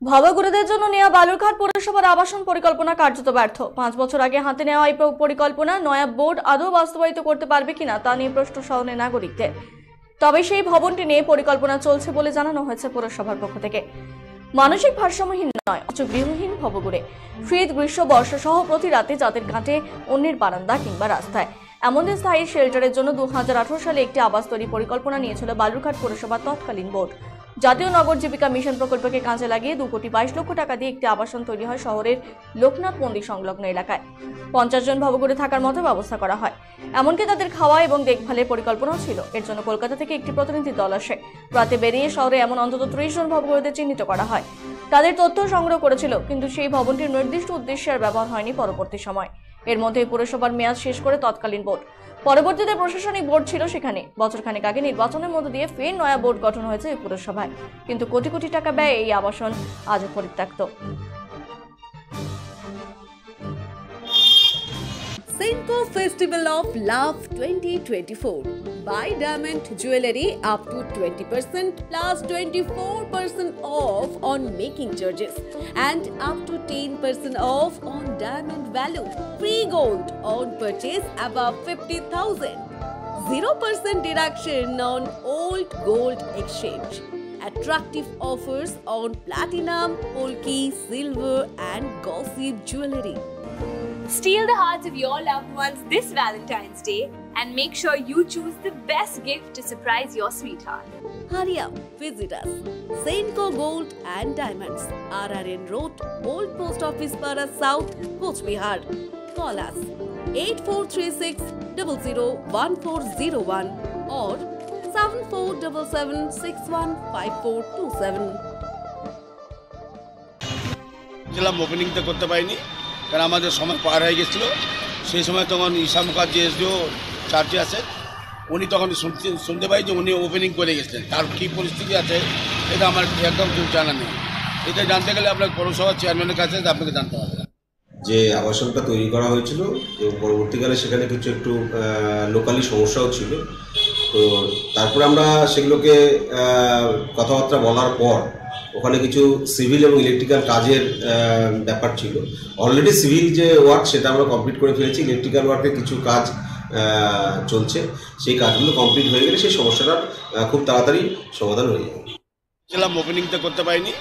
ভবঘুরেদের জন্য নেওয়া বালুরঘাট পৌরসভার আবাসন পরিকল্পনা কার্যত ব্যর্থ। 5 বছর আগে হাতে নেওয়া এই পরিকল্পনা নয়া বোর্ড আদৌ বাস্তবায়িত করতে পারবে কিনা তা নিয়ে প্রশ্ন শহরের নাগরিকদের। তবে সেই ভবনটি নিয়ে পরিকল্পনা চলছে বলে জানানো হয়েছে পৌরসভার পক্ষ থেকে। মানসিক ভারসাম্যহীন নয়, অথচ গৃহহীন ভবঘুরে শীত গ্রীষ্ম বর্ষা সহ প্রতি রাতে যাদের কাটে অন্যের বারান্দা কিংবা রাস্তায়, এমনদের স্থায়ী শেল্টারের জন্য 2018 সালে একটি আবাস তৈরি পরিকল্পনা নিয়েছিল বালুরঘাট পৌরসভার তৎকালীন বোর্ড। জাতীয় নগর জীবিকা মিশন প্রকল্পকে কাজে লাগিয়ে 2,22,00,000 টাকা দিয়ে একটি আবাসন তৈরি হয় শহরের লোকনাথ মন্দির সংলগ্ন এলাকায়। 50 জন ভবঘুরে থাকার মতো ব্যবস্থা করা হয়, এমনকি তাদের খাওয়া এবং দেখভালের পরিকল্পনাও ছিল। এর জন্য কলকাতা থেকে একটি প্রতিনিধি দল আসে। রাতে বেরিয়ে শহরে এমন অন্তত 30 জন ভবঘুরেদের চিহ্নিত করা হয়। তাদের তথ্য সংগ্রহ করেছিল, কিন্তু সেই ভবনটির নির্দিষ্ট উদ্দেশ্যে আর ব্যবহার হয়নি পরবর্তী সময়। এর মধ্যে পৌরসভার মেয়াদ শেষ করে তৎকালীন বোর্ড। পরবর্তীতে প্রশাসনিক বোর্ড ছিল সেখানে। বছরখানেক আগে নির্বাচনের মধ্য দিয়ে ফের নয়া বোর্ড গঠন হয়েছে এই পৌরসভায়, কিন্তু কোটি কোটি টাকা ব্যয়ে এই আবাসন আজও পরিত্যক্ত। Senco Festival of Love 2024. Buy diamond jewelry up to 20% plus 24% off on making charges and up to 10% off on diamond value. Free gold on purchase above 50,000. 0% deduction on old gold exchange. Attractive offers on platinum, polki, silver and gossip jewelry. Steal the hearts of your loved ones this Valentine's Day and make sure you choose the best gift to surprise your sweetheart. Hurry up, visit us. Senco Gold and Diamonds, RRN Road, Old Post Office Para South, Coach Bihar. Call us 8436 001401 or 7477615427. ছিলাম ওপেনিংটা করতে পারিনি, কারণ আমাদের সময় পার হয়ে গেছিলো। সেই সময় তখন ঈশা মুখার্জি এসডিও চার্জে আছে, উনি তখন শুনতে পাই যে উনি ওপেনিং করে গেছিলেন। তার কী পরিস্থিতি আছে এটা আমার একদম জানা নেই। এটা জানতে গেলে আপনার পৌরসভার চেয়ারম্যানের কাছে আপনাকে জানতে হবে। যে আবাসনটা তৈরি করা হয়েছিল এবং পরবর্তীকালে সেখানে কিছু একটু লোকালি সমস্যাও ছিল, তো তারপরে আমরা সেগুলোকে কথাবার্তা বলার পর ওখানে কিছু সিভিল এবং ইলেকট্রিক্যাল কাজের ব্যাপার ছিল। অলরেডি সিভিল যে ওয়ার্ক সেটা আমরা কমপ্লিট করে ফেলেছি, ইলেকট্রিক্যাল ওয়ার্কের কিছু কাজ চলছে। সেই কাজগুলো কমপ্লিট হয়ে গেলে সেই সমস্যাটার খুব তাড়াতাড়ি সমাধান হয়ে যাবে। ওপেনিংটা করতে পারিনি।